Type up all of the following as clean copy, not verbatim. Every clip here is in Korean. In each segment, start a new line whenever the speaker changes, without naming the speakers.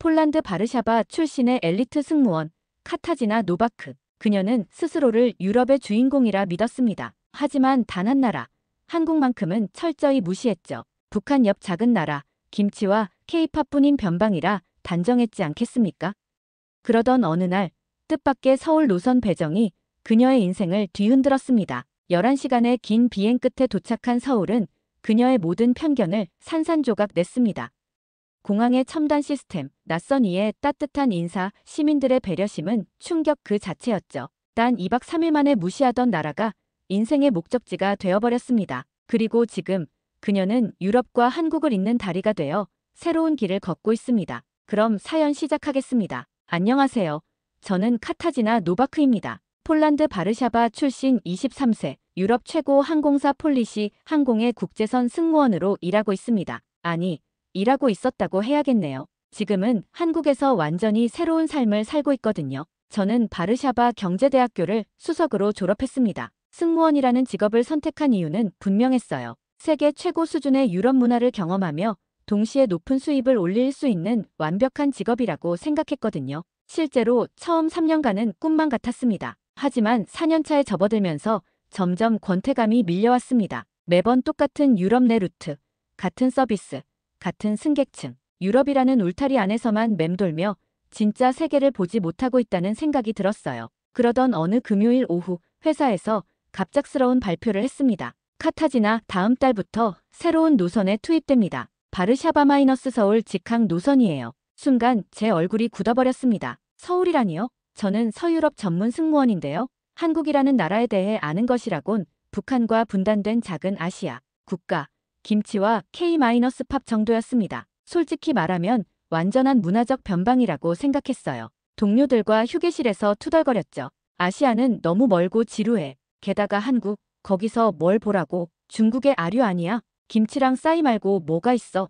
폴란드 바르샤바 출신의 엘리트 승무원 카타지나 노바크. 그녀는 스스로를 유럽의 주인공이라 믿었습니다. 하지만 단 한 나라, 한국만큼은 철저히 무시했죠. 북한 옆 작은 나라, 김치와 케이팝뿐인 변방이라 단정했지 않겠습니까? 그러던 어느 날 뜻밖의 서울 노선 배정이 그녀의 인생을 뒤흔들었습니다. 11시간의 긴 비행 끝에 도착한 서울은 그녀의 모든 편견을 산산조각 냈습니다. 공항의 첨단 시스템, 낯선 이의 따뜻한 인사, 시민들의 배려심은 충격 그 자체였죠. 단 2박 3일 만에 무시하던 나라가 인생의 목적지가 되어버렸습니다. 그리고 지금 그녀는 유럽과 한국을 잇는 다리가 되어 새로운 길을 걷고 있습니다. 그럼 사연 시작하겠습니다. 안녕하세요. 저는 카타지나 노바크입니다. 폴란드 바르샤바 출신 23세, 유럽 최고 항공사 폴리시 항공의 국제선 승무원으로 일하고 있습니다. 아니, 일하고 있었다고 해야겠네요. 지금은 한국에서 완전히 새로운 삶을 살고 있거든요. 저는 바르샤바 경제대학교를 수석으로 졸업했습니다. 승무원이라는 직업을 선택한 이유는 분명했어요. 세계 최고 수준의 유럽 문화를 경험하며 동시에 높은 수입을 올릴 수 있는 완벽한 직업이라고 생각했거든요. 실제로 처음 3년간은 꿈만 같았습니다. 하지만 4년차에 접어들면서 점점 권태감이 밀려왔습니다. 매번 똑같은 유럽 내 루트, 같은 서비스, 같은 승객층, 유럽이라는 울타리 안에서만 맴돌며 진짜 세계를 보지 못하고 있다는 생각이 들었어요. 그러던 어느 금요일 오후 회사에서 갑작스러운 발표를 했습니다. 카타지나 다음 달부터 새로운 노선에 투입됩니다. 바르샤바- 서울 직항 노선이에요. 순간 제 얼굴이 굳어버렸습니다. 서울이라니요? 저는 서유럽 전문 승무원인데요. 한국이라는 나라에 대해 아는 것이라곤 북한과 분단된 작은 아시아 국가, 김치와 K-팝 정도였습니다. 솔직히 말하면 완전한 문화적 변방이라고 생각했어요. 동료들과 휴게실에서 투덜거렸죠. 아시아는 너무 멀고 지루해. 게다가 한국, 거기서 뭘 보라고. 중국의 아류 아니야? 김치랑 싸이 말고 뭐가 있어?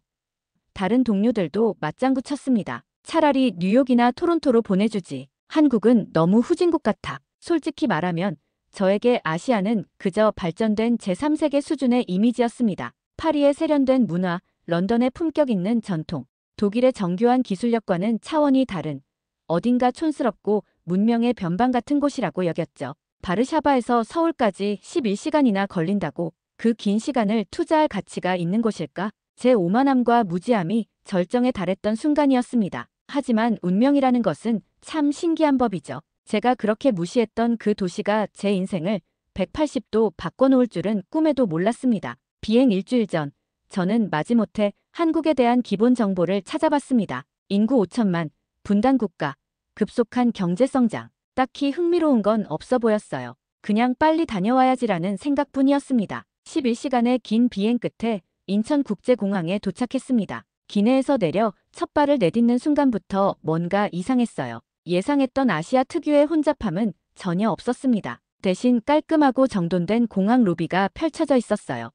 다른 동료들도 맞장구 쳤습니다. 차라리 뉴욕이나 토론토로 보내주지. 한국은 너무 후진국 같아. 솔직히 말하면 저에게 아시아는 그저 발전된 제3세계 수준의 이미지였습니다. 파리의 세련된 문화, 런던의 품격 있는 전통, 독일의 정교한 기술력과는 차원이 다른 어딘가 촌스럽고 문명의 변방 같은 곳이라고 여겼죠. 바르샤바에서 서울까지 11시간이나 걸린다고 그 긴 시간을 투자할 가치가 있는 곳일까? 제 오만함과 무지함이 절정에 달했던 순간이었습니다. 하지만 운명이라는 것은 참 신기한 법이죠. 제가 그렇게 무시했던 그 도시가 제 인생을 180도 바꿔놓을 줄은 꿈에도 몰랐습니다. 비행 일주일 전, 저는 마지못해 한국에 대한 기본 정보를 찾아봤습니다. 인구 5천만, 분단 국가, 급속한 경제 성장. 딱히 흥미로운 건 없어 보였어요. 그냥 빨리 다녀와야지라는 생각뿐이었습니다. 11시간의 긴 비행 끝에 인천국제공항에 도착했습니다. 기내에서 내려 첫 발을 내딛는 순간부터 뭔가 이상했어요. 예상했던 아시아 특유의 혼잡함은 전혀 없었습니다. 대신 깔끔하고 정돈된 공항 로비가 펼쳐져 있었어요.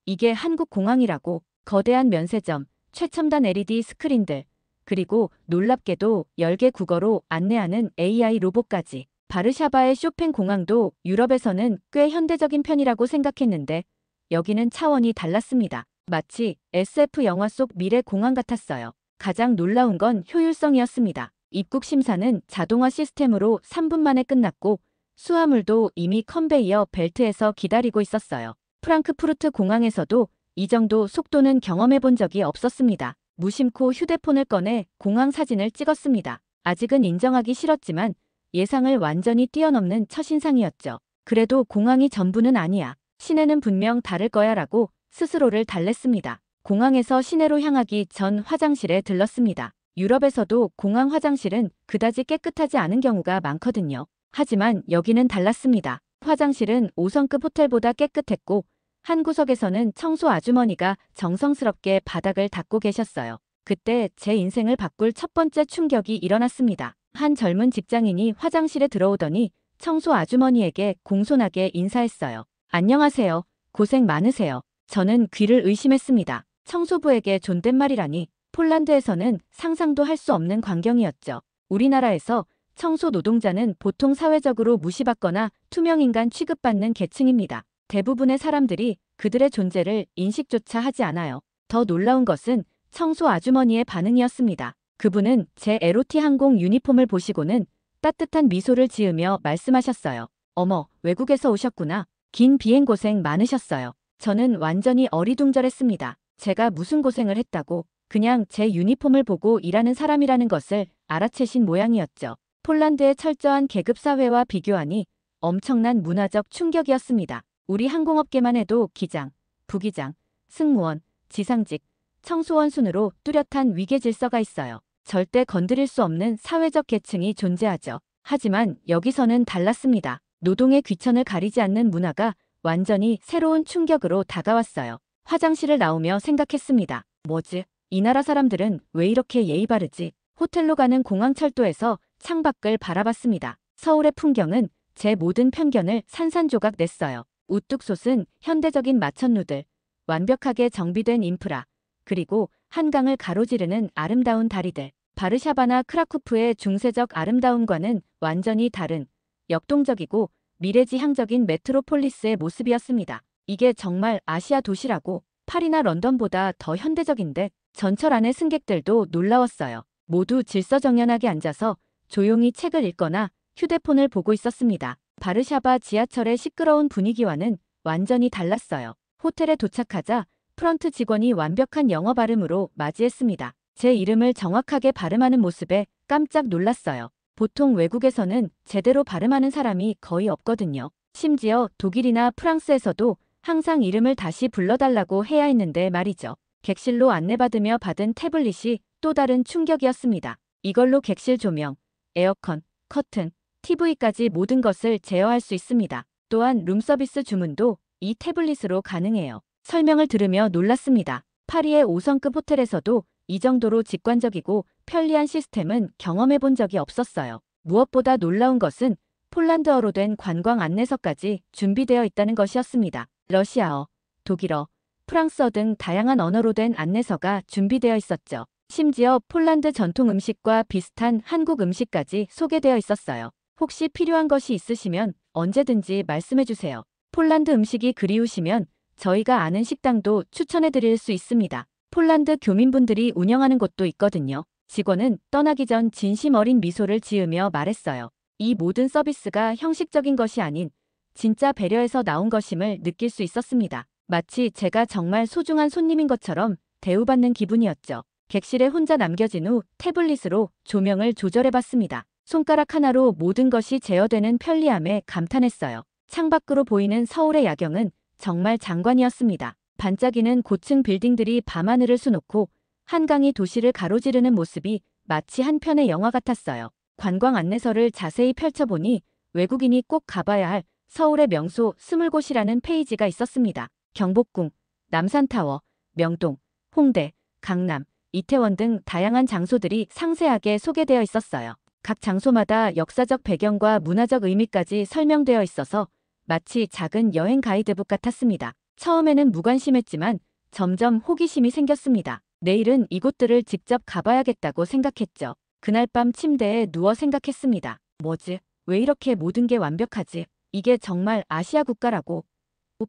이게 한국 공항이라고. 거대한 면세점, 최첨단 LED 스크린들, 그리고 놀랍게도 열개 국어로 안내하는 AI 로봇까지. 바르샤바의 쇼팽 공항도 유럽에서는 꽤 현대적인 편이라고 생각했는데 여기는 차원이 달랐습니다. 마치 SF 영화 속 미래 공항 같았어요. 가장 놀라운 건 효율성이었습니다. 입국 심사는 자동화 시스템으로 3분 만에 끝났고 수화물도 이미 컨베이어 벨트에서 기다리고 있었어요. 프랑크푸르트 공항에서도 이 정도 속도는 경험해 본 적이 없었습니다. 무심코 휴대폰을 꺼내 공항 사진을 찍었습니다. 아직은 인정하기 싫었지만 예상을 완전히 뛰어넘는 첫인상이었죠. 그래도 공항이 전부는 아니야. 시내는 분명 다를 거야 라고 스스로를 달랬습니다. 공항에서 시내로 향하기 전 화장실에 들렀습니다. 유럽에서도 공항 화장실은 그다지 깨끗하지 않은 경우가 많거든요. 하지만 여기는 달랐습니다. 화장실은 5성급 호텔보다 깨끗했고 한 구석에서는 청소 아주머니가 정성스럽게 바닥을 닦고 계셨어요. 그때 제 인생을 바꿀 첫 번째 충격이 일어났습니다. 한 젊은 직장인이 화장실에 들어오더니 청소 아주머니에게 공손하게 인사했어요. 안녕하세요. 고생 많으세요. 저는 귀를 의심했습니다. 청소부에게 존댓말이라니. 폴란드에서는 상상도 할 수 없는 광경이었죠. 우리나라에서 청소 노동자는 보통 사회적으로 무시받거나 투명인간 취급받는 계층입니다. 대부분의 사람들이 그들의 존재를 인식조차 하지 않아요. 더 놀라운 것은 청소 아주머니의 반응이었습니다. 그분은 제 LOT 항공 유니폼을 보시고는 따뜻한 미소를 지으며 말씀하셨어요. 어머, 외국에서 오셨구나. 긴 비행 고생 많으셨어요. 저는 완전히 어리둥절했습니다. 제가 무슨 고생을 했다고. 그냥 제 유니폼을 보고 일하는 사람이라는 것을 알아채신 모양이었죠. 폴란드의 철저한 계급사회와 비교하니 엄청난 문화적 충격이었습니다. 우리 항공업계만 해도 기장, 부기장, 승무원, 지상직, 청소원 순으로 뚜렷한 위계 질서가 있어요. 절대 건드릴 수 없는 사회적 계층이 존재하죠. 하지만 여기서는 달랐습니다. 노동의 귀천을 가리지 않는 문화가 완전히 새로운 충격으로 다가왔어요. 화장실을 나오며 생각했습니다. 뭐지? 이 나라 사람들은 왜 이렇게 예의 바르지? 호텔로 가는 공항철도에서 창밖을 바라봤습니다. 서울의 풍경은 제 모든 편견을 산산조각 냈어요. 우뚝 솟은 현대적인 마천루들, 완벽하게 정비된 인프라, 그리고 한강을 가로지르는 아름다운 다리들. 바르샤바나 크라쿠프의 중세적 아름다움과는 완전히 다른 역동적이고 미래지향적인 메트로폴리스의 모습이었습니다. 이게 정말 아시아 도시라고. 파리나 런던보다 더 현대적인데 전철 안의 승객들도 놀라웠어요. 모두 질서정연하게 앉아서 조용히 책을 읽거나 휴대폰을 보고 있었습니다. 바르샤바 지하철의 시끄러운 분위기와는 완전히 달랐어요. 호텔에 도착하자 프런트 직원이 완벽한 영어 발음으로 맞이했습니다. 제 이름을 정확하게 발음하는 모습에 깜짝 놀랐어요. 보통 외국에서는 제대로 발음하는 사람이 거의 없거든요. 심지어 독일이나 프랑스에서도 항상 이름을 다시 불러달라고 해야 했는데 말이죠. 객실로 안내받으며 받은 태블릿이 또 다른 충격이었습니다. 이걸로 객실 조명, 에어컨, 커튼, TV까지 모든 것을 제어할 수 있습니다. 또한 룸서비스 주문도 이 태블릿으로 가능해요. 설명을 들으며 놀랐습니다. 파리의 5성급 호텔에서도 이 정도로 직관적이고 편리한 시스템은 경험해 본 적이 없었어요. 무엇보다 놀라운 것은 폴란드어로 된 관광 안내서까지 준비되어 있다는 것이었습니다. 러시아어, 독일어, 프랑스어 등 다양한 언어로 된 안내서가 준비되어 있었죠. 심지어 폴란드 전통 음식과 비슷한 한국 음식까지 소개되어 있었어요. 혹시 필요한 것이 있으시면 언제든지 말씀해 주세요. 폴란드 음식이 그리우시면 저희가 아는 식당도 추천해 드릴 수 있습니다. 폴란드 교민분들이 운영하는 곳도 있거든요. 직원은 떠나기 전 진심 어린 미소를 지으며 말했어요. 이 모든 서비스가 형식적인 것이 아닌 진짜 배려에서 나온 것임을 느낄 수 있었습니다. 마치 제가 정말 소중한 손님인 것처럼 대우받는 기분이었죠. 객실에 혼자 남겨진 후 태블릿으로 조명을 조절해봤습니다. 손가락 하나로 모든 것이 제어되는 편리함에 감탄했어요. 창밖으로 보이는 서울의 야경은 정말 장관이었습니다. 반짝이는 고층 빌딩들이 밤하늘을 수놓고 한강이 도시를 가로지르는 모습이 마치 한 편의 영화 같았어요. 관광 안내서를 자세히 펼쳐보니 외국인이 꼭 가봐야 할 서울의 명소 20곳이라는 페이지가 있었습니다. 경복궁, 남산타워, 명동, 홍대, 강남, 이태원 등 다양한 장소들이 상세하게 소개되어 있었어요. 각 장소마다 역사적 배경과 문화적 의미까지 설명되어 있어서 마치 작은 여행 가이드북 같았습니다. 처음에는 무관심했지만 점점 호기심이 생겼습니다. 내일은 이곳들을 직접 가봐야겠다고 생각했죠. 그날 밤 침대에 누워 생각했습니다. 뭐지? 왜 이렇게 모든 게 완벽하지? 이게 정말 아시아 국가라고.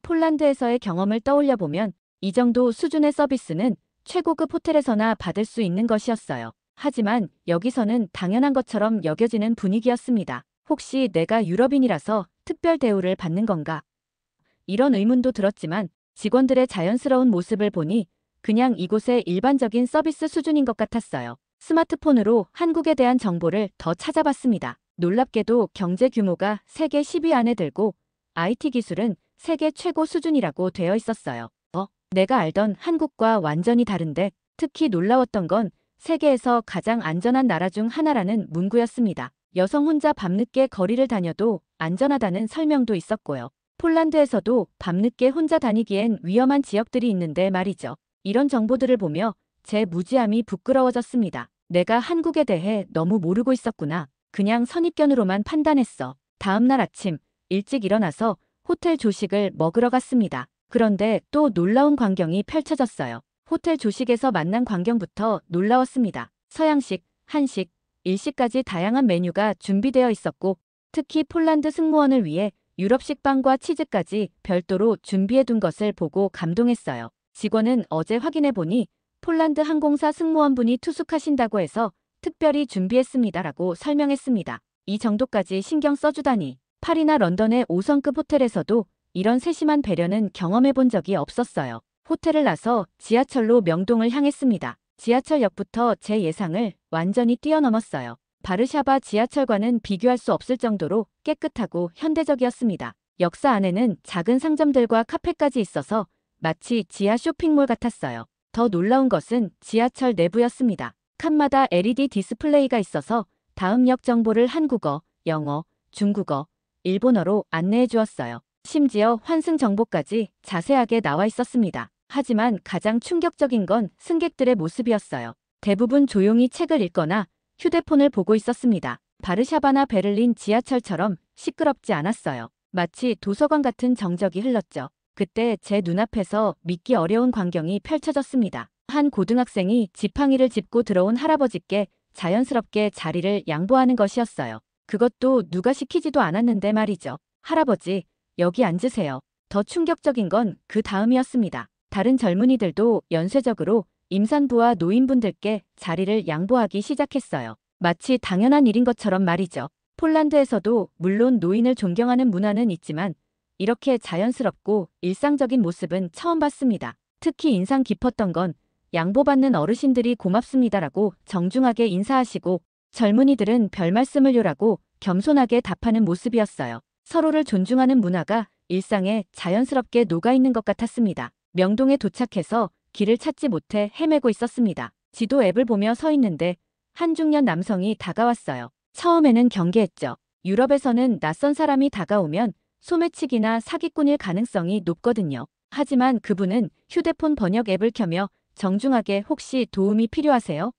폴란드에서의 경험을 떠올려보면 이 정도 수준의 서비스는 최고급 호텔에서나 받을 수 있는 것이었어요. 하지만 여기서는 당연한 것처럼 여겨지는 분위기였습니다. 혹시 내가 유럽인이라서 특별 대우를 받는 건가? 이런 의문도 들었지만 직원들의 자연스러운 모습을 보니 그냥 이곳의 일반적인 서비스 수준인 것 같았어요. 스마트폰으로 한국에 대한 정보를 더 찾아봤습니다. 놀랍게도 경제 규모가 세계 10위 안에 들고 IT 기술은 세계 최고 수준이라고 되어 있었어요. 내가 알던 한국과 완전히 다른데 특히 놀라웠던 건 세계에서 가장 안전한 나라 중 하나라는 문구였습니다. 여성 혼자 밤늦게 거리를 다녀도 안전하다는 설명도 있었고요. 폴란드에서도 밤늦게 혼자 다니기엔 위험한 지역들이 있는데 말이죠. 이런 정보들을 보며 제 무지함이 부끄러워졌습니다. 내가 한국에 대해 너무 모르고 있었구나. 그냥 선입견으로만 판단했어. 다음 날 아침 일찍 일어나서 호텔 조식을 먹으러 갔습니다. 그런데 또 놀라운 광경이 펼쳐졌어요. 호텔 조식에서 만난 광경부터 놀라웠습니다. 서양식, 한식, 일식까지 다양한 메뉴가 준비되어 있었고 특히 폴란드 승무원을 위해 유럽식 빵과 치즈까지 별도로 준비해둔 것을 보고 감동했어요. 직원은 어제 확인해보니 폴란드 항공사 승무원분이 투숙하신다고 해서 특별히 준비했습니다라고 설명했습니다. 이 정도까지 신경 써주다니. 파리나 런던의 5성급 호텔에서도 이런 세심한 배려는 경험해 본 적이 없었어요. 호텔을 나서 지하철로 명동을 향했습니다. 지하철역부터 제 예상을 완전히 뛰어넘었어요. 바르샤바 지하철과는 비교할 수 없을 정도로 깨끗하고 현대적이었습니다. 역사 안에는 작은 상점들과 카페까지 있어서 마치 지하 쇼핑몰 같았어요. 더 놀라운 것은 지하철 내부였습니다. 칸마다 LED 디스플레이가 있어서 다음 역 정보를 한국어, 영어, 중국어, 일본어로 안내해 주었어요. 심지어 환승 정보까지 자세하게 나와 있었습니다. 하지만 가장 충격적인 건 승객들의 모습이었어요. 대부분 조용히 책을 읽거나 휴대폰을 보고 있었습니다. 바르샤바나 베를린 지하철처럼 시끄럽지 않았어요. 마치 도서관 같은 정적이 흘렀죠. 그때 제 눈앞에서 믿기 어려운 광경이 펼쳐졌습니다. 한 고등학생이 지팡이를 짚고 들어온 할아버지께 자연스럽게 자리를 양보하는 것이었어요. 그것도 누가 시키지도 않았는데 말이죠. 할아버지, 여기 앉으세요. 더 충격적인 건 그 다음이었습니다. 다른 젊은이들도 연쇄적으로 임산부와 노인분들께 자리를 양보하기 시작했어요. 마치 당연한 일인 것처럼 말이죠. 폴란드에서도 물론 노인을 존경하는 문화는 있지만 이렇게 자연스럽고 일상적인 모습은 처음 봤습니다. 특히 인상 깊었던 건 양보받는 어르신들이 고맙습니다라고 정중하게 인사하시고 젊은이들은 별말씀을 요라고 겸손하게 답하는 모습이었어요. 서로를 존중하는 문화가 일상에 자연스럽게 녹아있는 것 같았습니다. 명동에 도착해서 길을 찾지 못해 헤매고 있었습니다. 지도 앱을 보며 서 있는데 한 중년 남성이 다가왔어요. 처음에는 경계했죠. 유럽에서는 낯선 사람이 다가오면 소매치기나 사기꾼일 가능성이 높거든요. 하지만 그분은 휴대폰 번역 앱을 켜며 정중하게 혹시 도움이 필요하세요?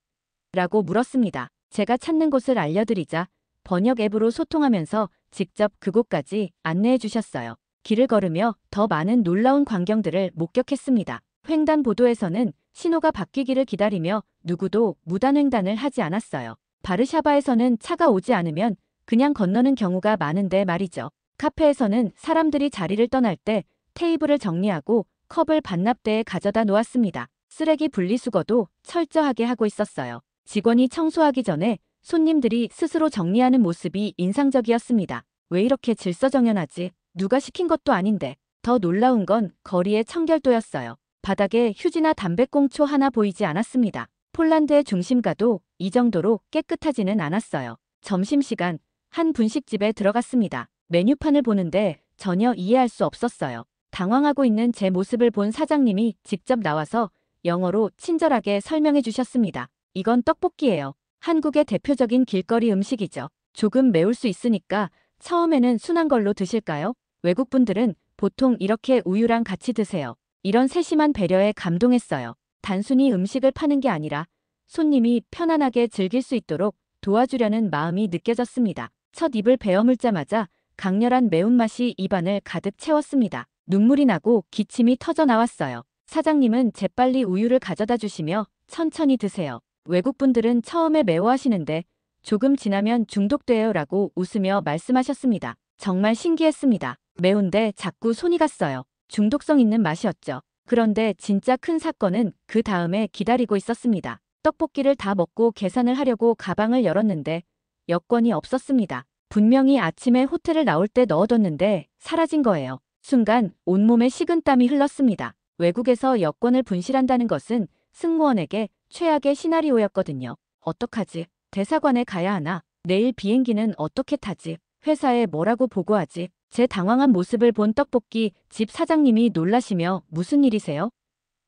라고 물었습니다. 제가 찾는 곳을 알려드리자 번역 앱으로 소통하면서 직접 그곳까지 안내해 주셨어요. 길을 걸으며 더 많은 놀라운 광경들을 목격했습니다. 횡단보도에서는 신호가 바뀌기를 기다리며 누구도 무단횡단을 하지 않았어요. 바르샤바에서는 차가 오지 않으면 그냥 건너는 경우가 많은데 말이죠. 카페에서는 사람들이 자리를 떠날 때 테이블을 정리하고 컵을 반납대에 가져다 놓았습니다. 쓰레기 분리수거도 철저하게 하고 있었어요. 직원이 청소하기 전에 손님들이 스스로 정리하는 모습이 인상적이었습니다. 왜 이렇게 질서정연하지? 누가 시킨 것도 아닌데. 더 놀라운 건 거리의 청결도였어요. 바닥에 휴지나 담배꽁초 하나 보이지 않았습니다. 폴란드의 중심가도 이 정도로 깨끗하지는 않았어요. 점심시간 한 분식집에 들어갔습니다. 메뉴판을 보는데 전혀 이해할 수 없었어요. 당황하고 있는 제 모습을 본 사장님이 직접 나와서 영어로 친절하게 설명해 주셨습니다. 이건 떡볶이예요. 한국의 대표적인 길거리 음식이죠. 조금 매울 수 있으니까 처음에는 순한 걸로 드실까요? 외국분들은 보통 이렇게 우유랑 같이 드세요. 이런 세심한 배려에 감동했어요. 단순히 음식을 파는 게 아니라 손님이 편안하게 즐길 수 있도록 도와주려는 마음이 느껴졌습니다. 첫 입을 베어 물자마자 강렬한 매운맛이 입안을 가득 채웠습니다. 눈물이 나고 기침이 터져 나왔어요. 사장님은 재빨리 우유를 가져다 주시며 천천히 드세요. 외국분들은 처음에 매워하시는데 조금 지나면 중독돼요 라고 웃으며 말씀하셨습니다. 정말 신기했습니다. 매운데 자꾸 손이 갔어요. 중독성 있는 맛이었죠. 그런데 진짜 큰 사건은 그 다음에 기다리고 있었습니다. 떡볶이를 다 먹고 계산을 하려고 가방을 열었는데 여권이 없었습니다. 분명히 아침에 호텔을 나올 때 넣어뒀는데 사라진 거예요. 순간 온몸에 식은땀이 흘렀습니다. 외국에서 여권을 분실한다는 것은 승무원에게 최악의 시나리오였거든요. 어떡하지? 대사관에 가야 하나? 내일 비행기는 어떻게 타지? 회사에 뭐라고 보고하지? 제 당황한 모습을 본 떡볶이 집 사장님이 놀라시며 무슨 일이세요?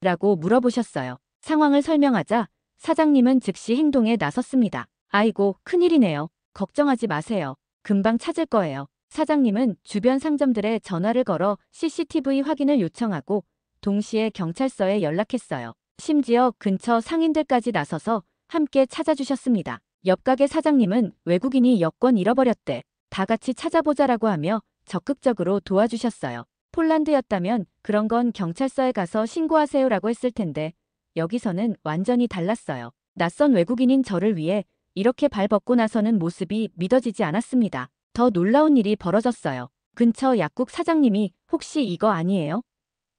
라고 물어보셨어요. 상황을 설명하자 사장님은 즉시 행동에 나섰습니다. 아이고, 큰일이네요. 걱정하지 마세요. 금방 찾을 거예요. 사장님은 주변 상점들에 전화를 걸어 CCTV 확인을 요청하고 동시에 경찰서에 연락했어요. 심지어 근처 상인들까지 나서서 함께 찾아주셨습니다. 옆 가게 사장님은 외국인이 여권 잃어버렸대. 다 같이 찾아보자라고 하며 적극적으로 도와주셨어요. 폴란드였다면 그런 건 경찰서에 가서 신고하세요라고 했을 텐데 여기서는 완전히 달랐어요. 낯선 외국인인 저를 위해 이렇게 발벗고 나서는 모습이 믿어지지 않았습니다. 더 놀라운 일이 벌어졌어요. 근처 약국 사장님이 혹시 이거 아니에요?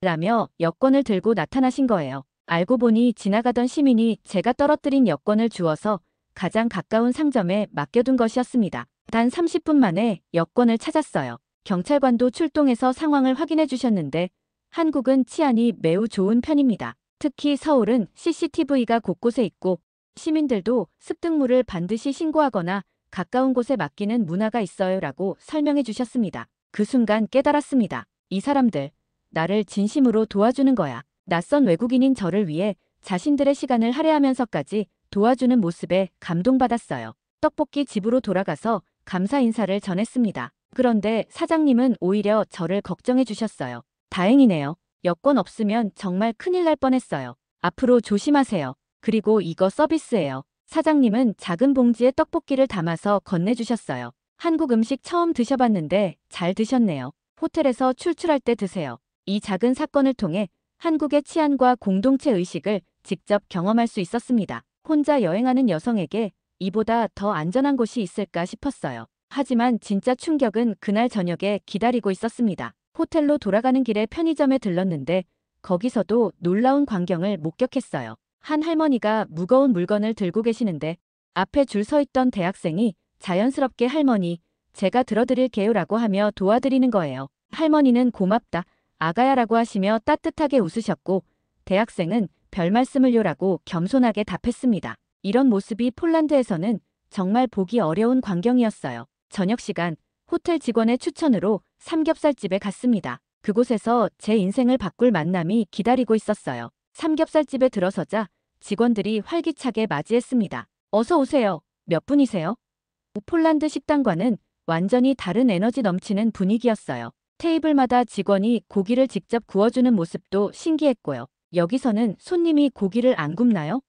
라며 여권을 들고 나타나신 거예요. 알고 보니 지나가던 시민이 제가 떨어뜨린 여권을 주워서 가장 가까운 상점에 맡겨둔 것이었습니다. 단 30분 만에 여권을 찾았어요. 경찰관도 출동해서 상황을 확인해 주셨는데 한국은 치안이 매우 좋은 편입니다. 특히 서울은 CCTV가 곳곳에 있고 시민들도 습득물을 반드시 신고하거나 가까운 곳에 맡기는 문화가 있어요 라고 설명해 주셨습니다. 그 순간 깨달았습니다. 이 사람들, 나를 진심으로 도와주는 거야. 낯선 외국인인 저를 위해 자신들의 시간을 할애하면서까지 도와주는 모습에 감동받았어요. 떡볶이 집으로 돌아가서 감사 인사를 전했습니다. 그런데 사장님은 오히려 저를 걱정해 주셨어요. 다행이네요. 여권 없으면 정말 큰일 날 뻔했어요. 앞으로 조심하세요. 그리고 이거 서비스예요. 사장님은 작은 봉지에 떡볶이를 담아서 건네주셨어요. 한국 음식 처음 드셔봤는데 잘 드셨네요. 호텔에서 출출할 때 드세요. 이 작은 사건을 통해 한국의 치안과 공동체 의식을 직접 경험할 수 있었습니다. 혼자 여행하는 여성에게 이보다 더 안전한 곳이 있을까 싶었어요. 하지만 진짜 충격은 그날 저녁에 기다리고 있었습니다. 호텔로 돌아가는 길에 편의점에 들렀는데 거기서도 놀라운 광경을 목격했어요. 한 할머니가 무거운 물건을 들고 계시는데 앞에 줄 서 있던 대학생이 자연스럽게 할머니, 제가 들어드릴게요 라고 하며 도와드리는 거예요. 할머니는 고맙다, 아가야라고 하시며 따뜻하게 웃으셨고 대학생은 별 말씀을요 라고 겸손하게 답했습니다. 이런 모습이 폴란드에서는 정말 보기 어려운 광경이었어요. 저녁 시간, 호텔 직원의 추천으로 삼겹살집에 갔습니다. 그곳에서 제 인생을 바꿀 만남이 기다리고 있었어요. 삼겹살집에 들어서자 직원들이 활기차게 맞이했습니다. 어서 오세요. 몇 분이세요? 폴란드 식당과는 완전히 다른 에너지 넘치는 분위기였어요. 테이블마다 직원이 고기를 직접 구워주는 모습도 신기했고요. 여기서는 손님이 고기를 안 굽나요?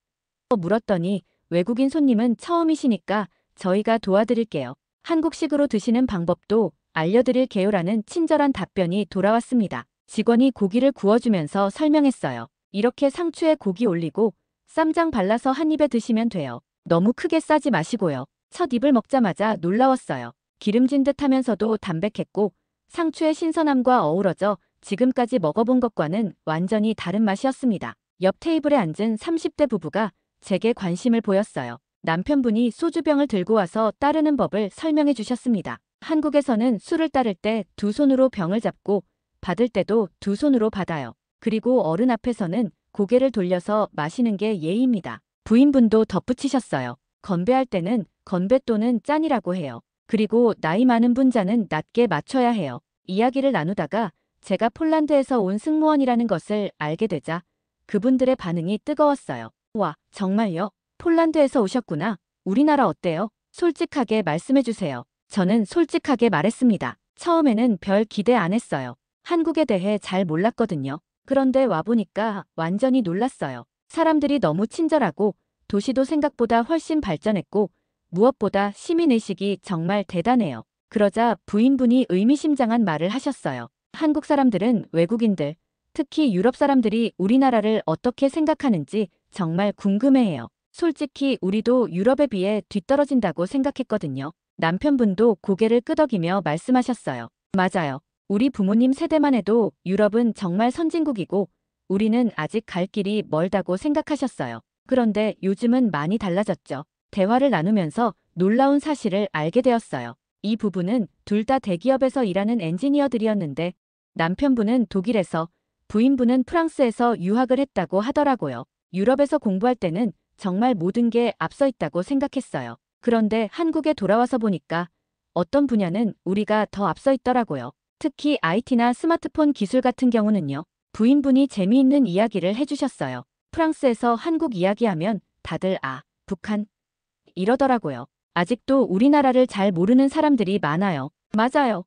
물었더니 외국인 손님은 처음이시니까 저희가 도와드릴게요. 한국식으로 드시는 방법도 알려드릴게요라는 친절한 답변이 돌아왔습니다. 직원이 고기를 구워주면서 설명했어요. 이렇게 상추에 고기 올리고 쌈장 발라서 한 입에 드시면 돼요. 너무 크게 싸지 마시고요. 첫 입을 먹자마자 놀라웠어요. 기름진 듯 하면서도 담백했고 상추의 신선함과 어우러져 지금까지 먹어본 것과는 완전히 다른 맛이었습니다. 옆 테이블에 앉은 30대 부부가 제게 관심을 보였어요. 남편분이 소주병을 들고 와서 따르는 법을 설명해 주셨습니다. 한국에서는 술을 따를 때 두 손으로 병을 잡고 받을 때도 두 손으로 받아요. 그리고 어른 앞에서는 고개를 돌려서 마시는 게 예의입니다. 부인분도 덧붙이셨어요. 건배할 때는 건배 또는 짠이라고 해요. 그리고 나이 많은 분자는 낮게 맞춰야 해요. 이야기를 나누다가 제가 폴란드에서 온 승무원이라는 것을 알게 되자 그분들의 반응이 뜨거웠어요. 와, 정말요? 폴란드에서 오셨구나. 우리나라 어때요? 솔직하게 말씀해 주세요. 저는 솔직하게 말했습니다. 처음에는 별 기대 안 했어요. 한국에 대해 잘 몰랐거든요. 그런데 와보니까 완전히 놀랐어요. 사람들이 너무 친절하고 도시도 생각보다 훨씬 발전했고 무엇보다 시민의식이 정말 대단해요. 그러자 부인분이 의미심장한 말을 하셨어요. 한국 사람들은 외국인들, 특히 유럽 사람들이 우리나라를 어떻게 생각하는지 정말 궁금해해요. 솔직히 우리도 유럽에 비해 뒤떨어진다고 생각했거든요. 남편분도 고개를 끄덕이며 말씀하셨어요. 맞아요. 우리 부모님 세대만 해도 유럽은 정말 선진국이고 우리는 아직 갈 길이 멀다고 생각하셨어요. 그런데 요즘은 많이 달라졌죠. 대화를 나누면서 놀라운 사실을 알게 되었어요. 이 부부는 둘 다 대기업에서 일하는 엔지니어들이었는데 남편분은 독일에서, 부인분은 프랑스에서 유학을 했다고 하더라고요. 유럽에서 공부할 때는 정말 모든 게 앞서 있다고 생각했어요. 그런데 한국에 돌아와서 보니까 어떤 분야는 우리가 더 앞서 있더라고요. 특히 IT나 스마트폰 기술 같은 경우는요. 부인분이 재미있는 이야기를 해주셨어요. 프랑스에서 한국 이야기하면 다들 북한 이러더라고요. 아직도 우리나라를 잘 모르는 사람들이 많아요. 맞아요.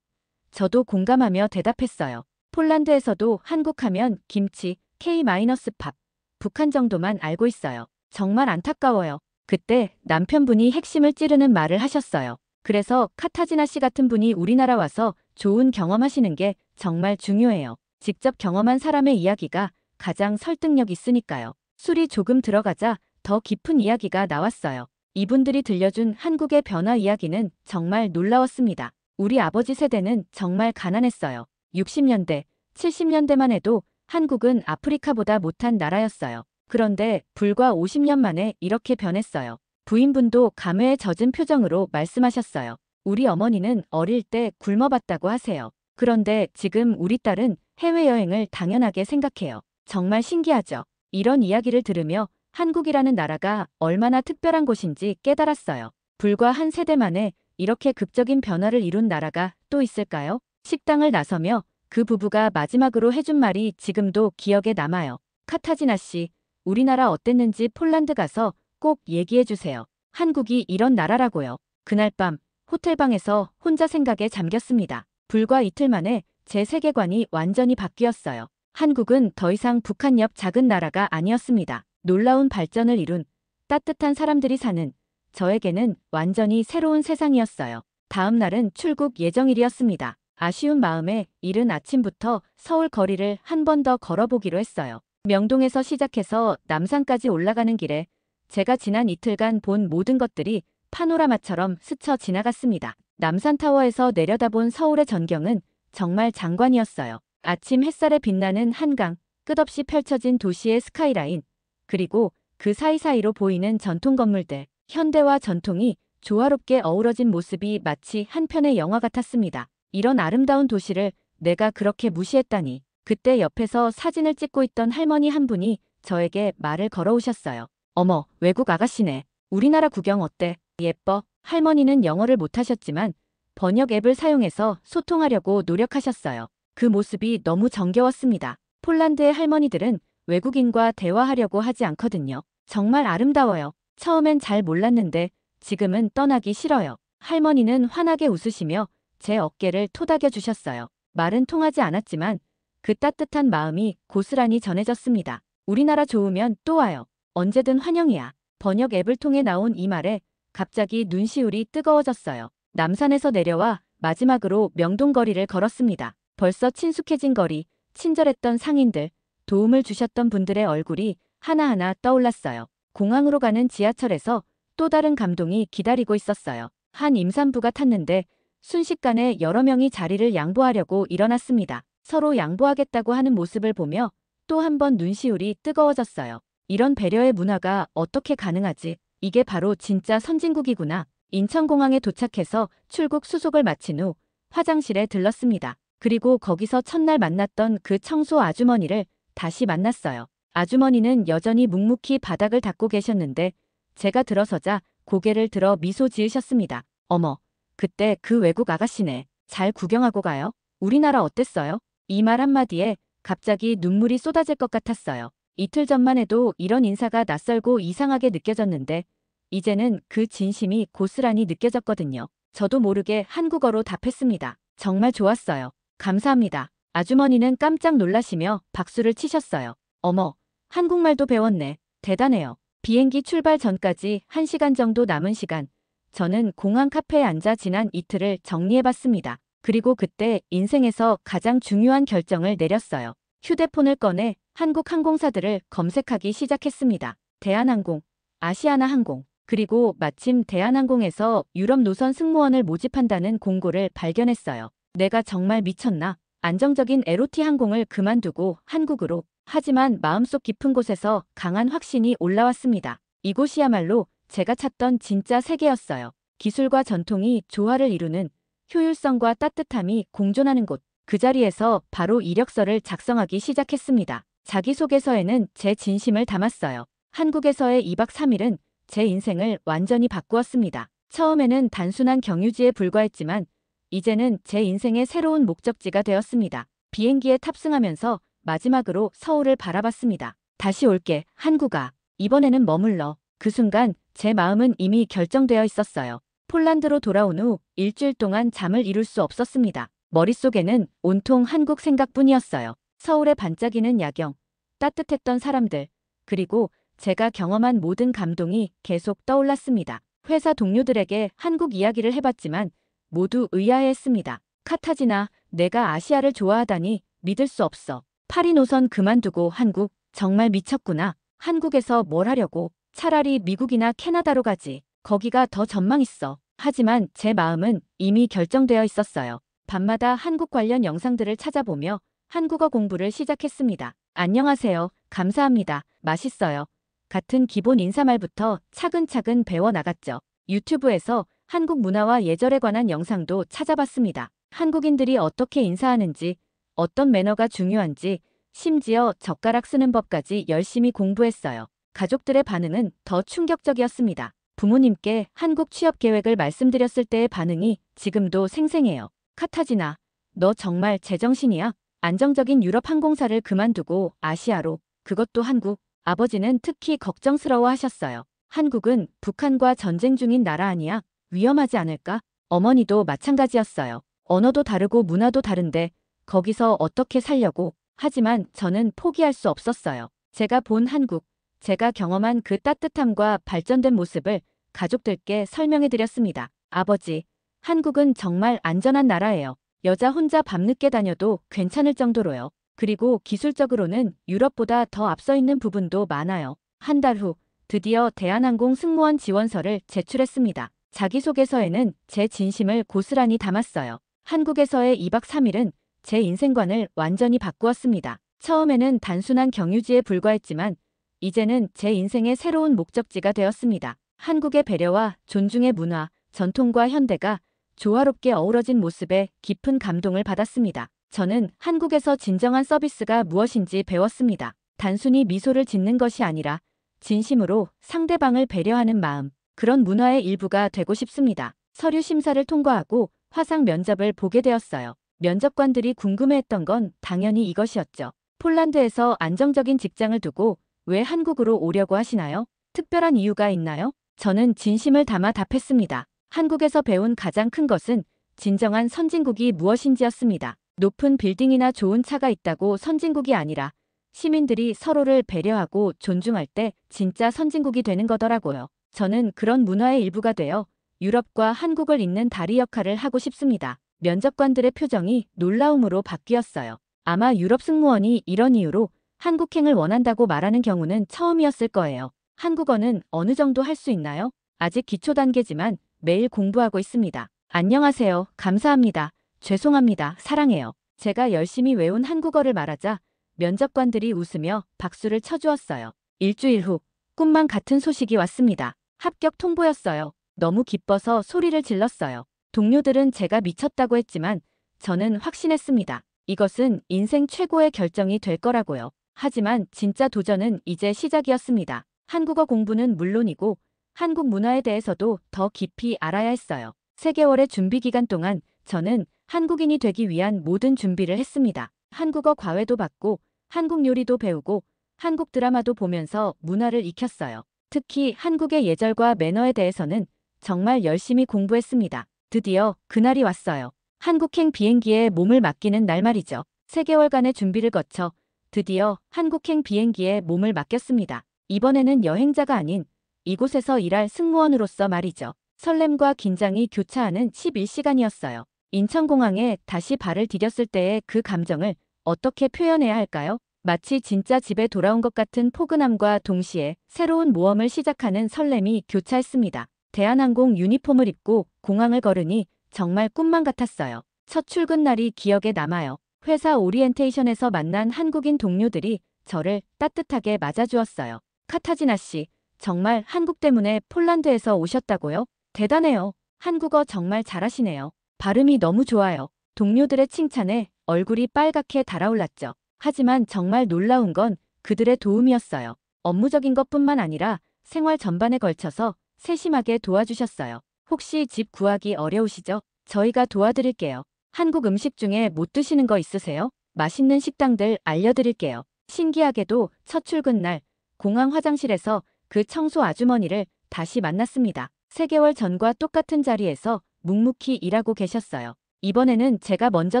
저도 공감하며 대답했어요. 폴란드에서도 한국하면 김치, K-팝, 북한 정도만 알고 있어요. 정말 안타까워요. 그때 남편분이 핵심을 찌르는 말을 하셨어요. 그래서 카타지나 씨 같은 분이 우리나라 와서 좋은 경험하시는 게 정말 중요해요. 직접 경험한 사람의 이야기가 가장 설득력 있으니까요. 술이 조금 들어가자 더 깊은 이야기가 나왔어요. 이분들이 들려준 한국의 변화 이야기는 정말 놀라웠습니다. 우리 아버지 세대는 정말 가난했어요. 60년대, 70년대만 해도 한국은 아프리카보다 못한 나라였어요. 그런데 불과 50년 만에 이렇게 변했어요. 부인분도 감회에 젖은 표정으로 말씀하셨어요. 우리 어머니는 어릴 때 굶어봤다고 하세요. 그런데 지금 우리 딸은 해외여행을 당연하게 생각해요. 정말 신기하죠? 이런 이야기를 들으며 한국이라는 나라가 얼마나 특별한 곳인지 깨달았어요. 불과 한 세대 만에 이렇게 극적인 변화를 이룬 나라가 또 있을까요? 식당을 나서며 그 부부가 마지막으로 해준 말이 지금도 기억에 남아요. 카타지나 씨, 우리나라 어땠는지 폴란드 가서 꼭 얘기해 주세요. 한국이 이런 나라라고요. 그날 밤 호텔방에서 혼자 생각에 잠겼습니다. 불과 이틀 만에 제 세계관이 완전히 바뀌었어요. 한국은 더 이상 북한 옆 작은 나라가 아니었습니다. 놀라운 발전을 이룬 따뜻한 사람들이 사는 저에게는 완전히 새로운 세상이었어요. 다음 날은 출국 예정일이었습니다. 아쉬운 마음에 이른 아침부터 서울 거리를 한 번 더 걸어보기로 했어요. 명동에서 시작해서 남산까지 올라가는 길에 제가 지난 이틀간 본 모든 것들이 파노라마처럼 스쳐 지나갔습니다. 남산타워에서 내려다본 서울의 전경은 정말 장관이었어요. 아침 햇살에 빛나는 한강, 끝없이 펼쳐진 도시의 스카이라인, 그리고 그 사이사이로 보이는 전통 건물들, 현대와 전통이 조화롭게 어우러진 모습이 마치 한 편의 영화 같았습니다. 이런 아름다운 도시를 내가 그렇게 무시했다니. 그때 옆에서 사진을 찍고 있던 할머니 한 분이 저에게 말을 걸어오셨어요. 어머, 외국 아가씨네. 우리나라 구경 어때? 예뻐? 할머니는 영어를 못하셨지만 번역 앱을 사용해서 소통하려고 노력하셨어요. 그 모습이 너무 정겨웠습니다. 폴란드의 할머니들은 외국인과 대화하려고 하지 않거든요. 정말 아름다워요. 처음엔 잘 몰랐는데 지금은 떠나기 싫어요. 할머니는 환하게 웃으시며 제 어깨를 토닥여 주셨어요. 말은 통하지 않았지만 그 따뜻한 마음이 고스란히 전해졌습니다. 우리나라 좋으면 또 와요. 언제든 환영이야. 번역 앱을 통해 나온 이 말에 갑자기 눈시울이 뜨거워졌어요. 남산에서 내려와 마지막으로 명동거리를 걸었습니다. 벌써 친숙해진 거리, 친절했던 상인들, 도움을 주셨던 분들의 얼굴이 하나하나 떠올랐어요. 공항으로 가는 지하철에서 또 다른 감동이 기다리고 있었어요. 한 임산부가 탔는데 순식간에 여러 명이 자리를 양보하려고 일어났습니다. 서로 양보하겠다고 하는 모습을 보며 또 한 번 눈시울이 뜨거워졌어요. 이런 배려의 문화가 어떻게 가능하지? 이게 바로 진짜 선진국이구나. 인천공항에 도착해서 출국 수속을 마친 후 화장실에 들렀습니다. 그리고 거기서 첫날 만났던 그 청소 아주머니를 다시 만났어요. 아주머니는 여전히 묵묵히 바닥을 닦고 계셨는데 제가 들어서자 고개를 들어 미소 지으셨습니다. 어머, 그때 그 외국 아가씨네. 잘 구경하고 가요? 우리나라 어땠어요? 이 말 한마디에 갑자기 눈물이 쏟아질 것 같았어요. 이틀 전만 해도 이런 인사가 낯설고 이상하게 느껴졌는데 이제는 그 진심이 고스란히 느껴졌거든요. 저도 모르게 한국어로 답했습니다. 정말 좋았어요. 감사합니다. 아주머니는 깜짝 놀라시며 박수를 치셨어요. 어머, 한국말도 배웠네. 대단해요. 비행기 출발 전까지 1시간 정도 남은 시간. 저는 공항 카페에 앉아 지난 이틀을 정리해봤습니다. 그리고 그때 인생에서 가장 중요한 결정을 내렸어요. 휴대폰을 꺼내 한국 항공사들을 검색하기 시작했습니다. 대한항공, 아시아나항공, 그리고 마침 대한항공에서 유럽 노선 승무원을 모집한다는 공고를 발견했어요. 내가 정말 미쳤나? 안정적인 LOT 항공을 그만두고 한국으로. 하지만 마음속 깊은 곳에서 강한 확신이 올라왔습니다. 이곳이야말로 제가 찾던 진짜 세계였어요. 기술과 전통이 조화를 이루는, 효율성과 따뜻함이 공존하는 곳. 그 자리에서 바로 이력서를 작성하기 시작했습니다. 자기소개서에는 제 진심을 담았어요. 한국에서의 2박 3일은 제 인생을 완전히 바꾸었습니다. 처음에는 단순한 경유지에 불과했지만 이제는 제 인생의 새로운 목적지가 되었습니다. 비행기에 탑승하면서 마지막으로 서울을 바라봤습니다. 다시 올게, 한국아. 이번에는 머물러. 그 순간 제 마음은 이미 결정되어 있었어요. 폴란드로 돌아온 후 일주일 동안 잠을 이룰 수 없었습니다. 머릿속에는 온통 한국 생각뿐이었어요. 서울의 반짝이는 야경, 따뜻했던 사람들, 그리고 제가 경험한 모든 감동이 계속 떠올랐습니다. 회사 동료들에게 한국 이야기를 해봤지만 모두 의아해했습니다. 카타지나, 내가 아시아를 좋아하다니 믿을 수 없어. 파리 노선 그만두고 한국, 정말 미쳤구나. 한국에서 뭘 하려고. 차라리 미국이나 캐나다로 가지. 거기가 더 전망 있어. 하지만 제 마음은 이미 결정되어 있었어요. 밤마다 한국 관련 영상들을 찾아보며 한국어 공부를 시작했습니다. 안녕하세요. 감사합니다. 맛있어요. 같은 기본 인사말부터 차근차근 배워나갔죠. 유튜브에서 한국 문화와 예절에 관한 영상도 찾아봤습니다. 한국인들이 어떻게 인사하는지, 어떤 매너가 중요한지, 심지어 젓가락 쓰는 법까지 열심히 공부했어요. 가족들의 반응은 더 충격적이었습니다. 부모님께 한국 취업 계획을 말씀드렸을 때의 반응이 지금도 생생해요. 카타지나, 너 정말 제정신이야? 안정적인 유럽 항공사를 그만두고 아시아로, 그것도 한국. 아버지는 특히 걱정스러워 하셨어요. 한국은 북한과 전쟁 중인 나라 아니야? 위험하지 않을까? 어머니도 마찬가지였어요. 언어도 다르고 문화도 다른데 거기서 어떻게 살려고? 하지만 저는 포기할 수 없었어요. 제가 본 한국, 제가 경험한 그 따뜻함과 발전된 모습을 가족들께 설명해드렸습니다. 아버지, 한국은 정말 안전한 나라예요. 여자 혼자 밤늦게 다녀도 괜찮을 정도로요. 그리고 기술적으로는 유럽보다 더 앞서 있는 부분도 많아요. 한 달 후 드디어 대한항공 승무원 지원서를 제출했습니다. 자기소개서에는 제 진심을 고스란히 담았어요. 한국에서의 2박 3일은 제 인생관을 완전히 바꾸었습니다. 처음에는 단순한 경유지에 불과했지만 이제는 제 인생의 새로운 목적지가 되었습니다. 한국의 배려와 존중의 문화, 전통과 현대가 조화롭게 어우러진 모습에 깊은 감동을 받았습니다. 저는 한국에서 진정한 서비스가 무엇인지 배웠습니다. 단순히 미소를 짓는 것이 아니라 진심으로 상대방을 배려하는 마음, 그런 문화의 일부가 되고 싶습니다. 서류 심사를 통과하고 화상 면접을 보게 되었어요. 면접관들이 궁금해했던 건 당연히 이것이었죠. 폴란드에서 안정적인 직장을 두고 왜 한국으로 오려고 하시나요? 특별한 이유가 있나요? 저는 진심을 담아 답했습니다. 한국에서 배운 가장 큰 것은 진정한 선진국이 무엇인지였습니다. 높은 빌딩이나 좋은 차가 있다고 선진국이 아니라 시민들이 서로를 배려하고 존중할 때 진짜 선진국이 되는 거더라고요. 저는 그런 문화의 일부가 되어 유럽과 한국을 잇는 다리 역할을 하고 싶습니다. 면접관들의 표정이 놀라움으로 바뀌었어요. 아마 유럽 승무원이 이런 이유로 한국행을 원한다고 말하는 경우는 처음이었을 거예요. 한국어는 어느 정도 할 수 있나요? 아직 기초 단계지만 매일 공부하고 있습니다. 안녕하세요. 감사합니다. 죄송합니다. 사랑해요. 제가 열심히 외운 한국어를 말하자 면접관들이 웃으며 박수를 쳐주었어요. 일주일 후 꿈만 같은 소식이 왔습니다. 합격 통보였어요. 너무 기뻐서 소리를 질렀어요. 동료들은 제가 미쳤다고 했지만 저는 확신했습니다. 이것은 인생 최고의 결정이 될 거라고요. 하지만 진짜 도전은 이제 시작이었습니다. 한국어 공부는 물론이고 한국 문화에 대해서도 더 깊이 알아야 했어요. 3개월의 준비 기간 동안 저는 한국인이 되기 위한 모든 준비를 했습니다. 한국어 과외도 받고 한국 요리도 배우고 한국 드라마도 보면서 문화를 익혔어요. 특히 한국의 예절과 매너에 대해서는 정말 열심히 공부했습니다. 드디어 그날이 왔어요. 한국행 비행기에 몸을 맡기는 날 말이죠. 3개월간의 준비를 거쳐 드디어 한국행 비행기에 몸을 맡겼습니다. 이번에는 여행자가 아닌 이곳에서 일할 승무원으로서 말이죠. 설렘과 긴장이 교차하는 11시간이었어요. 인천공항에 다시 발을 디뎠을 때의 그 감정을 어떻게 표현해야 할까요? 마치 진짜 집에 돌아온 것 같은 포근함과 동시에 새로운 모험을 시작하는 설렘이 교차했습니다. 대한항공 유니폼을 입고 공항을 걸으니 정말 꿈만 같았어요. 첫 출근 날이 기억에 남아요. 회사 오리엔테이션에서 만난 한국인 동료들이 저를 따뜻하게 맞아주었어요. 카타지나 씨, 정말 한국 때문에 폴란드에서 오셨다고요? 대단해요. 한국어 정말 잘하시네요. 발음이 너무 좋아요. 동료들의 칭찬에 얼굴이 빨갛게 달아올랐죠. 하지만 정말 놀라운 건 그들의 도움이었어요. 업무적인 것뿐만 아니라 생활 전반에 걸쳐서 세심하게 도와주셨어요. 혹시 집 구하기 어려우시죠? 저희가 도와드릴게요. 한국 음식 중에 못 드시는 거 있으세요? 맛있는 식당들 알려드릴게요. 신기하게도 첫 출근 날 공항 화장실에서 그 청소 아주머니를 다시 만났습니다. 3개월 전과 똑같은 자리에서 묵묵히 일하고 계셨어요. 이번에는 제가 먼저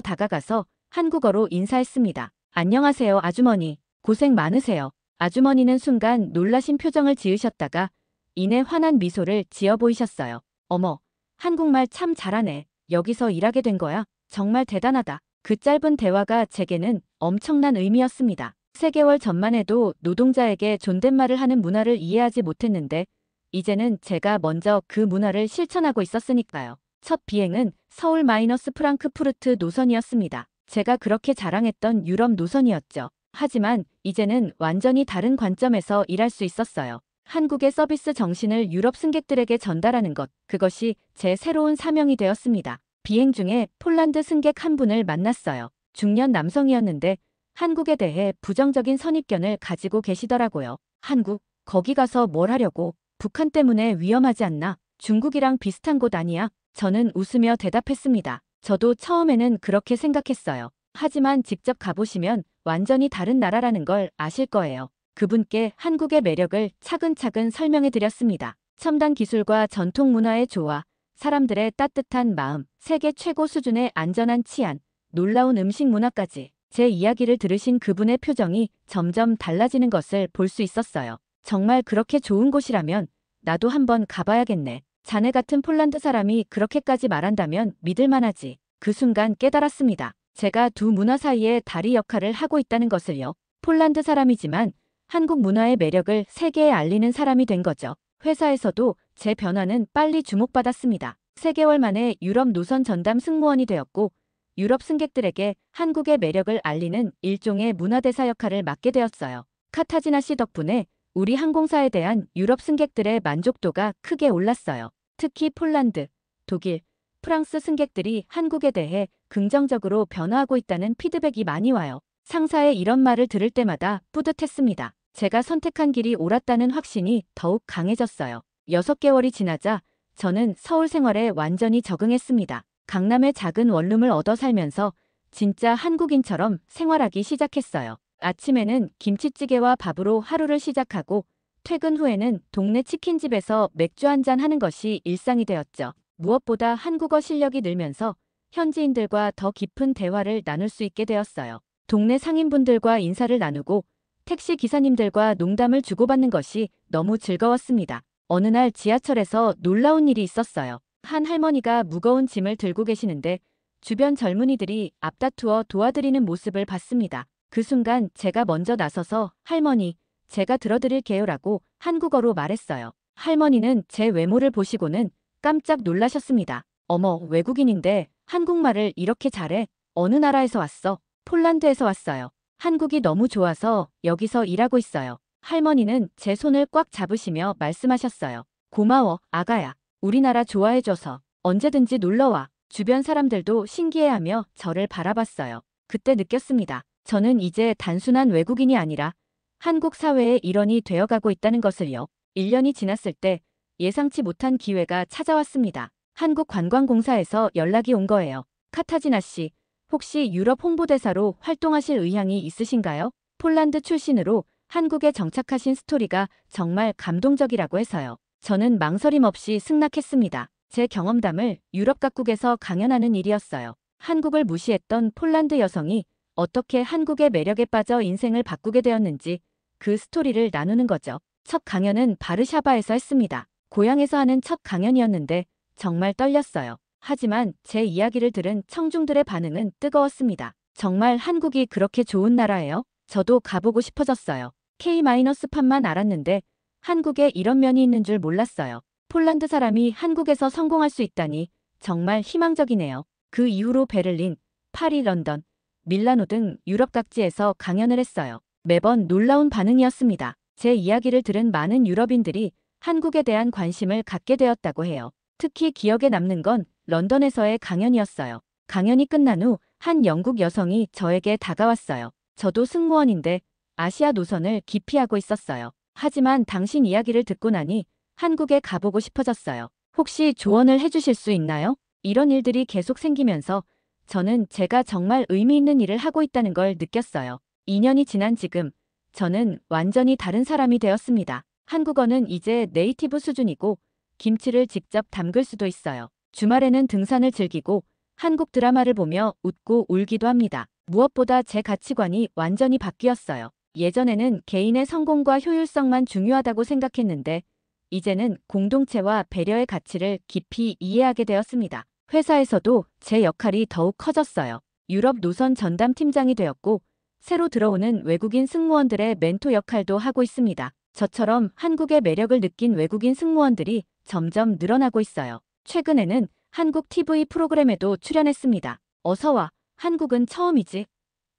다가가서 한국어로 인사했습니다. 안녕하세요, 아주머니. 고생 많으세요. 아주머니는 순간 놀라신 표정을 지으셨다가 이내 환한 미소를 지어 보이셨어요. 어머, 한국말 참 잘하네. 여기서 일하게 된 거야? 정말 대단하다. 그 짧은 대화가 제게는 엄청난 의미였습니다. 3개월 전만 해도 노동자에게 존댓말을 하는 문화를 이해하지 못했는데 이제는 제가 먼저 그 문화를 실천하고 있었으니까요. 첫 비행은 서울 마이너스 프랑크푸르트 노선이었습니다. 제가 그렇게 자랑했던 유럽 노선이었죠. 하지만 이제는 완전히 다른 관점에서 일할 수 있었어요. 한국의 서비스 정신을 유럽 승객들에게 전달하는 것, 그것이 제 새로운 사명이 되었습니다. 비행 중에 폴란드 승객 한 분을 만났어요. 중년 남성이었는데 한국에 대해 부정적인 선입견을 가지고 계시더라고요. 한국, 거기 가서 뭘 하려고? 북한 때문에 위험하지 않나? 중국이랑 비슷한 곳 아니야? 저는 웃으며 대답했습니다. 저도 처음에는 그렇게 생각했어요. 하지만 직접 가보시면 완전히 다른 나라라는 걸 아실 거예요. 그분께 한국의 매력을 차근차근 설명해 드렸습니다. 첨단 기술과 전통 문화의 조화, 사람들의 따뜻한 마음, 세계 최고 수준의 안전한 치안, 놀라운 음식 문화까지. 제 이야기를 들으신 그분의 표정이 점점 달라지는 것을 볼 수 있었어요. 정말 그렇게 좋은 곳이라면 나도 한번 가봐야겠네. 자네 같은 폴란드 사람이 그렇게까지 말한다면 믿을 만하지. 그 순간 깨달았습니다. 제가 두 문화 사이에 다리 역할을 하고 있다는 것을요. 폴란드 사람이지만 한국 문화의 매력을 세계에 알리는 사람이 된 거죠. 회사에서도 제 변화는 빨리 주목받았습니다. 3개월 만에 유럽 노선 전담 승무원이 되었고 유럽 승객들에게 한국의 매력을 알리는 일종의 문화대사 역할을 맡게 되었어요. 카타지나 씨 덕분에 우리 항공사에 대한 유럽 승객들의 만족도가 크게 올랐어요. 특히 폴란드, 독일, 프랑스 승객들이 한국에 대해 긍정적으로 변화하고 있다는 피드백이 많이 와요. 상사의 이런 말을 들을 때마다 뿌듯했습니다. 제가 선택한 길이 옳았다는 확신이 더욱 강해졌어요. 6개월이 지나자 저는 서울 생활에 완전히 적응했습니다. 강남의 작은 원룸을 얻어 살면서 진짜 한국인처럼 생활하기 시작했어요. 아침에는 김치찌개와 밥으로 하루를 시작하고 퇴근 후에는 동네 치킨집에서 맥주 한잔 하는 것이 일상이 되었죠. 무엇보다 한국어 실력이 늘면서 현지인들과 더 깊은 대화를 나눌 수 있게 되었어요. 동네 상인분들과 인사를 나누고 택시 기사님들과 농담을 주고받는 것이 너무 즐거웠습니다. 어느 날 지하철에서 놀라운 일이 있었어요. 한 할머니가 무거운 짐을 들고 계시는데 주변 젊은이들이 앞다투어 도와드리는 모습을 봤습니다. 그 순간 제가 먼저 나서서 할머니, 제가 들어드릴게요라고 한국어로 말했어요. 할머니는 제 외모를 보시고는 깜짝 놀라셨습니다. 어머, 외국인인데 한국말을 이렇게 잘해? 어느 나라에서 왔어? 폴란드에서 왔어요. 한국이 너무 좋아서 여기서 일하고 있어요. 할머니는 제 손을 꽉 잡으시며 말씀하셨어요. 고마워, 아가야. 우리나라 좋아해줘서 언제든지 놀러와. 주변 사람들도 신기해하며 저를 바라봤어요. 그때 느꼈습니다. 저는 이제 단순한 외국인이 아니라 한국 사회의 일원이 되어가고 있다는 것을요. 1년이 지났을 때 예상치 못한 기회가 찾아왔습니다. 한국관광공사에서 연락이 온 거예요. 카타지나 씨, 혹시 유럽 홍보대사로 활동하실 의향이 있으신가요? 폴란드 출신으로 한국에 정착하신 스토리가 정말 감동적이라고 해서요. 저는 망설임 없이 승낙했습니다. 제 경험담을 유럽 각국에서 강연하는 일이었어요. 한국을 무시했던 폴란드 여성이 어떻게 한국의 매력에 빠져 인생을 바꾸게 되었는지 그 스토리를 나누는 거죠. 첫 강연은 바르샤바에서 했습니다. 고향에서 하는 첫 강연이었는데 정말 떨렸어요. 하지만 제 이야기를 들은 청중들의 반응은 뜨거웠습니다. 정말 한국이 그렇게 좋은 나라예요? 저도 가보고 싶어졌어요. K-팝만 알았는데 한국에 이런 면이 있는 줄 몰랐어요. 폴란드 사람이 한국에서 성공할 수 있다니 정말 희망적이네요. 그 이후로 베를린, 파리, 런던, 밀라노 등 유럽 각지에서 강연을 했어요. 매번 놀라운 반응이었습니다. 제 이야기를 들은 많은 유럽인들이 한국에 대한 관심을 갖게 되었다고 해요. 특히 기억에 남는 건 런던에서의 강연이었어요. 강연이 끝난 후 한 영국 여성이 저에게 다가왔어요. 저도 승무원인데 아시아 노선을 기피하고 있었어요. 하지만 당신 이야기를 듣고 나니 한국에 가보고 싶어졌어요. 혹시 조언을 해주실 수 있나요? 이런 일들이 계속 생기면서 저는 제가 정말 의미 있는 일을 하고 있다는 걸 느꼈어요. 2년이 지난 지금 저는 완전히 다른 사람이 되었습니다. 한국어는 이제 네이티브 수준이고 김치를 직접 담글 수도 있어요. 주말에는 등산을 즐기고 한국 드라마를 보며 웃고 울기도 합니다. 무엇보다 제 가치관이 완전히 바뀌었어요. 예전에는 개인의 성공과 효율성만 중요하다고 생각했는데 이제는 공동체와 배려의 가치를 깊이 이해하게 되었습니다. 회사에서도 제 역할이 더욱 커졌어요. 유럽 노선 전담 팀장이 되었고 새로 들어오는 외국인 승무원들의 멘토 역할도 하고 있습니다. 저처럼 한국의 매력을 느낀 외국인 승무원들이 점점 늘어나고 있어요. 최근에는 한국 TV 프로그램에도 출연했습니다. 어서와, 한국은 처음이지.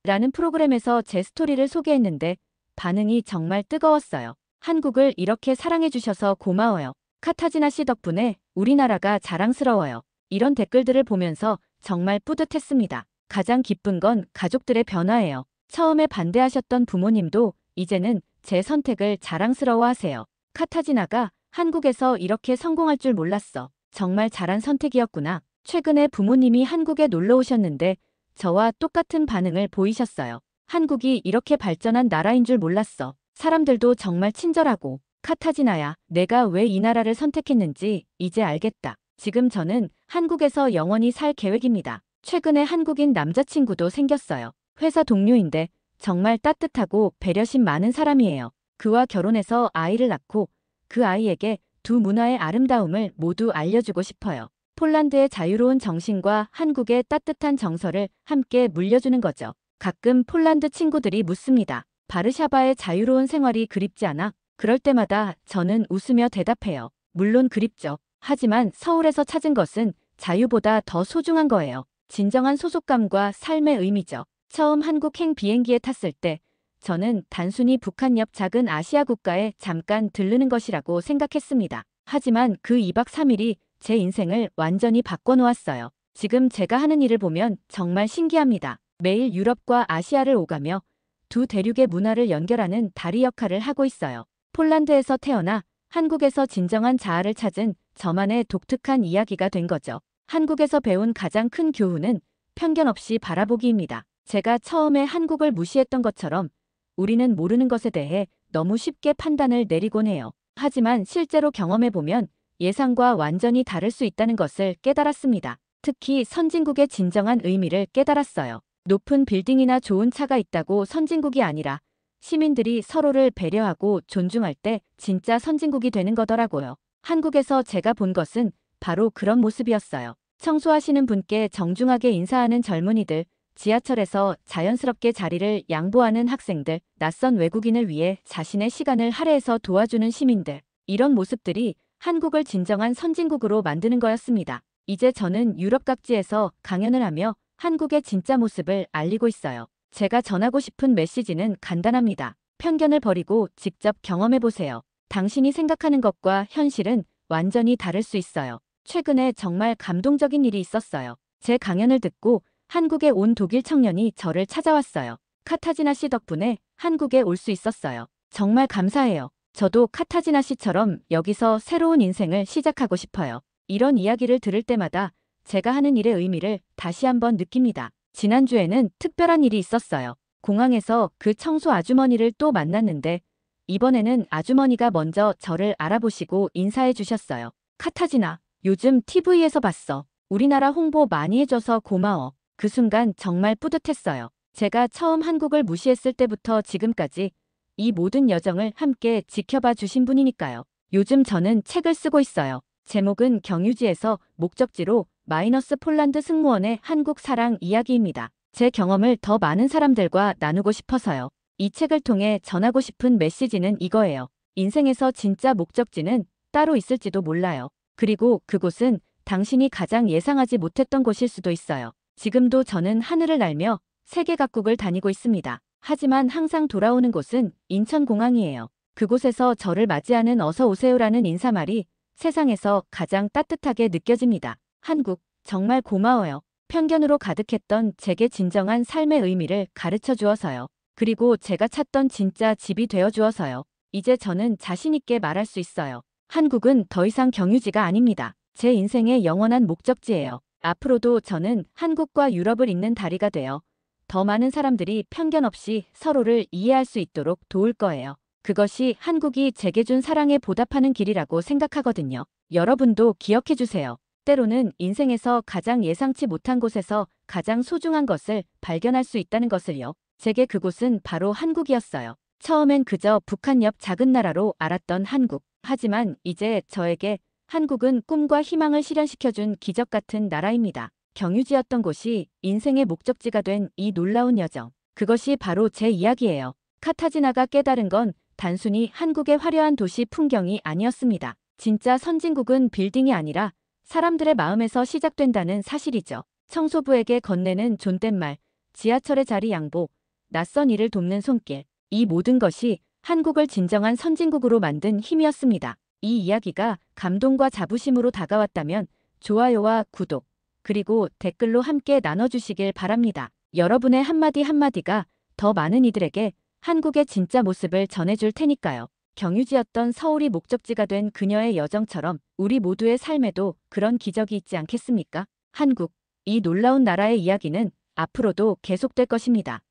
라는 프로그램에서 제 스토리를 소개했는데 반응이 정말 뜨거웠어요. 한국을 이렇게 사랑해주셔서 고마워요. 카타지나 씨 덕분에 우리나라가 자랑스러워요. 이런 댓글들을 보면서 정말 뿌듯했습니다. 가장 기쁜 건 가족들의 변화예요. 처음에 반대하셨던 부모님도 이제는 제 선택을 자랑스러워하세요. 카타지나가 한국에서 이렇게 성공할 줄 몰랐어. 정말 잘한 선택이었구나. 최근에 부모님이 한국에 놀러 오셨는데 저와 똑같은 반응을 보이셨어요. 한국이 이렇게 발전한 나라인 줄 몰랐어. 사람들도 정말 친절하고. 카타지나야, 내가 왜 이 나라를 선택했는지 이제 알겠다. 지금 저는 한국에서 영원히 살 계획입니다. 최근에 한국인 남자친구도 생겼어요. 회사 동료인데 정말 따뜻하고 배려심 많은 사람이에요. 그와 결혼해서 아이를 낳고 그 아이에게 두 문화의 아름다움을 모두 알려주고 싶어요. 폴란드의 자유로운 정신과 한국의 따뜻한 정서를 함께 물려주는 거죠. 가끔 폴란드 친구들이 묻습니다. 바르샤바의 자유로운 생활이 그립지 않아? 그럴 때마다 저는 웃으며 대답해요. 물론 그립죠. 하지만 서울에서 찾은 것은 자유보다 더 소중한 거예요. 진정한 소속감과 삶의 의미죠. 처음 한국행 비행기에 탔을 때 저는 단순히 북한 옆 작은 아시아 국가에 잠깐 들르는 것이라고 생각했습니다. 하지만 그 2박 3일이 제 인생을 완전히 바꿔놓았어요. 지금 제가 하는 일을 보면 정말 신기합니다. 매일 유럽과 아시아를 오가며 두 대륙의 문화를 연결하는 다리 역할을 하고 있어요. 폴란드에서 태어나 한국에서 진정한 자아를 찾은 저만의 독특한 이야기가 된 거죠. 한국에서 배운 가장 큰 교훈은 편견 없이 바라보기입니다. 제가 처음에 한국을 무시했던 것처럼 우리는 모르는 것에 대해 너무 쉽게 판단을 내리곤 해요. 하지만 실제로 경험해보면 예상과 완전히 다를 수 있다는 것을 깨달았습니다. 특히 선진국의 진정한 의미를 깨달았어요. 높은 빌딩이나 좋은 차가 있다고 선진국이 아니라 시민들이 서로를 배려하고 존중할 때 진짜 선진국이 되는 거더라고요. 한국에서 제가 본 것은 바로 그런 모습이었어요. 청소하시는 분께 정중하게 인사하는 젊은이들, 지하철에서 자연스럽게 자리를 양보하는 학생들, 낯선 외국인을 위해 자신의 시간을 할애해서 도와주는 시민들. 이런 모습들이 한국을 진정한 선진국으로 만드는 거였습니다. 이제 저는 유럽 각지에서 강연을 하며 한국의 진짜 모습을 알리고 있어요. 제가 전하고 싶은 메시지는 간단합니다. 편견을 버리고 직접 경험해보세요. 당신이 생각하는 것과 현실은 완전히 다를 수 있어요. 최근에 정말 감동적인 일이 있었어요. 제 강연을 듣고 한국에 온 독일 청년이 저를 찾아왔어요. 카타지나 씨 덕분에 한국에 올 수 있었어요. 정말 감사해요. 저도 카타지나 씨처럼 여기서 새로운 인생을 시작하고 싶어요. 이런 이야기를 들을 때마다 제가 하는 일의 의미를 다시 한번 느낍니다. 지난주에는 특별한 일이 있었어요. 공항에서 그 청소 아주머니를 또 만났는데 이번에는 아주머니가 먼저 저를 알아보시고 인사해 주셨어요. 카타지나, 요즘 TV에서 봤어. 우리나라 홍보 많이 해줘서 고마워. 그 순간 정말 뿌듯했어요. 제가 처음 한국을 무시했을 때부터 지금까지 이 모든 여정을 함께 지켜봐 주신 분이니까요. 요즘 저는 책을 쓰고 있어요. 제목은 경유지에서 목적지로 마이너스 폴란드 승무원의 한국 사랑 이야기입니다. 제 경험을 더 많은 사람들과 나누고 싶어서요. 이 책을 통해 전하고 싶은 메시지는 이거예요. 인생에서 진짜 목적지는 따로 있을지도 몰라요. 그리고 그곳은 당신이 가장 예상하지 못했던 곳일 수도 있어요. 지금도 저는 하늘을 날며 세계 각국을 다니고 있습니다. 하지만 항상 돌아오는 곳은 인천공항이에요. 그곳에서 저를 맞이하는 어서 오세요라는 인사말이 세상에서 가장 따뜻하게 느껴집니다. 한국, 정말 고마워요. 편견으로 가득했던 제게 진정한 삶의 의미를 가르쳐 주어서요. 그리고 제가 찾던 진짜 집이 되어 주어서요. 이제 저는 자신 있게 말할 수 있어요. 한국은 더 이상 경유지가 아닙니다. 제 인생의 영원한 목적지예요. 앞으로도 저는 한국과 유럽을 잇는 다리가 되어 더 많은 사람들이 편견 없이 서로를 이해할 수 있도록 도울 거예요. 그것이 한국이 제게 준 사랑에 보답하는 길이라고 생각하거든요. 여러분도 기억해 주세요. 때로는 인생에서 가장 예상치 못한 곳에서 가장 소중한 것을 발견할 수 있다는 것을요. 제게 그곳은 바로 한국이었어요. 처음엔 그저 북한 옆 작은 나라로 알았던 한국. 하지만 이제 저에게 한국은 꿈과 희망을 실현시켜준 기적 같은 나라입니다. 경유지였던 곳이 인생의 목적지가 된 이 놀라운 여정. 그것이 바로 제 이야기예요. 카타지나가 깨달은 건 단순히 한국의 화려한 도시 풍경이 아니었습니다. 진짜 선진국은 빌딩이 아니라 사람들의 마음에서 시작된다는 사실이죠. 청소부에게 건네는 존댓말, 지하철의 자리 양보, 낯선 이를 돕는 손길. 이 모든 것이 한국을 진정한 선진국으로 만든 힘이었습니다. 이 이야기가 감동과 자부심으로 다가왔다면 좋아요와 구독, 그리고 댓글로 함께 나눠주시길 바랍니다. 여러분의 한마디 한마디가 더 많은 이들에게 한국의 진짜 모습을 전해줄 테니까요. 경유지였던 서울이 목적지가 된 그녀의 여정처럼 우리 모두의 삶에도 그런 기적이 있지 않겠습니까? 한국, 이 놀라운 나라의 이야기는 앞으로도 계속될 것입니다.